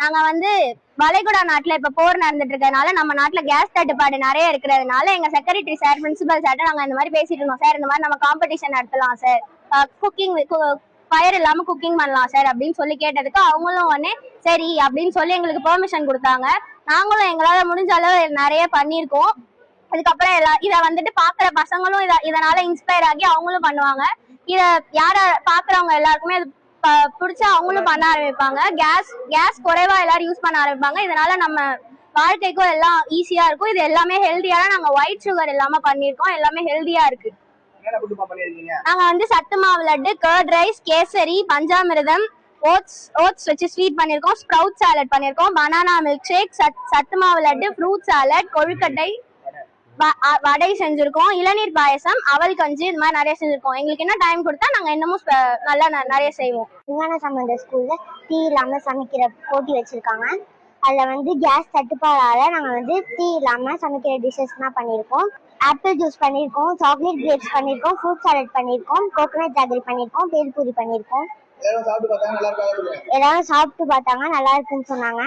நாங்க வந்து வளைகுடா நாட்டுல இப்ப போர் நடந்துட்டு இருக்கறதுனால நம்ம நாட்டுல கேஸ் தட்டுப்பாடு நிறைய இருக்கிறதுனால எங்க செக்ரட்டரி சார் பிரின்சிபல் சார்ட்ட நாங்க இந்த மாதிரி பேசிட்டு இருந்தோம். சார் இந்த மாதிரி நம்ம காம்படிஷன் நடத்தலாம் சார், குக்கிங் ஃபயர் இல்லாம குக்கிங் பண்ணலாம் சார் அப்படின்னு சொல்லி கேட்டதுக்கு அவங்களும் உடனே சரி அப்படின்னு சொல்லி எங்களுக்கு பெர்மிஷன் கொடுத்தாங்க. நாங்களும் எங்களால முடிஞ்ச அளவு நிறைய பண்ணியிருக்கோம். அதுக்கப்புறம் இத வந்துட்டு பாக்குற பசங்களும் இதனால இன்ஸ்பயர் ஆகி அவங்களும் பண்ணுவாங்க. இத யார பாக்குறவங்க எல்லாருக்குமே அது பிடிச்சா அவங்களும் பண்ண ஆரம்பிப்பாங்க. கேஸ் குறைவா எல்லாரும் யூஸ் பண்ண ஆரம்பிப்பாங்க. இதனால நம்ம வாழ்க்கைக்கும் எல்லாம் ஈஸியா இருக்கும். இது எல்லாமே ஹெல்தியா நாங்க ஒயிட் சுகர் இல்லாம பண்ணிருக்கோம். எல்லாமே ஹெல்தியா இருக்கு. நாங்க வந்து சத்து மாவு லட்டு, கர்ட் ரைஸ், கேசரி, பஞ்சாமிர்தம், ஓட்ஸ் வச்சு ஸ்வீட் பண்ணிருக்கோம், ஸ்ப்ரவுட் சாலட் பண்ணிருக்கோம், பனானா மில்க் ஷேக், சத்து மாவு லட்டு, ஃப்ரூட் சாலட், கொழுக்கட்டை, வடை செஞ்சிருக்கோம், இளநீர் பாயசம், அவல் கஞ்சி, இந்த மாதிரி நிறைய செஞ்சிருக்கோம். எங்களுக்கு என்ன டைம் கொடுத்தா நாங்க இன்னமும் நல்லா நிறைய செய்வோம். விஞ்ஞான சம்பந்த ஸ்கூல்ல தீ இல்லாம சமைக்கிற போட்டி வச்சிருக்காங்க. அதுல வந்து கேஸ் தட்டுப்பாடால நாங்க வந்து தீ இல்லாம சமைக்கிற டிஷஸ்லாம் பண்ணிருக்கோம். ஆப்பிள் ஜூஸ் பண்ணிருக்கோம், சாக்லேட் கிரேப்ஸ் பண்ணிருக்கோம், ஃப்ரூட் சாலட் பண்ணிருக்கோம், கோகோனட் ஜாகரி பண்ணிருக்கோம், பேல்பூரி பண்ணிருக்கோம். எல்லாரும் சாப்பிட்டு பார்த்தாங்க நல்லா இருக்குன்னு சொன்னாங்க.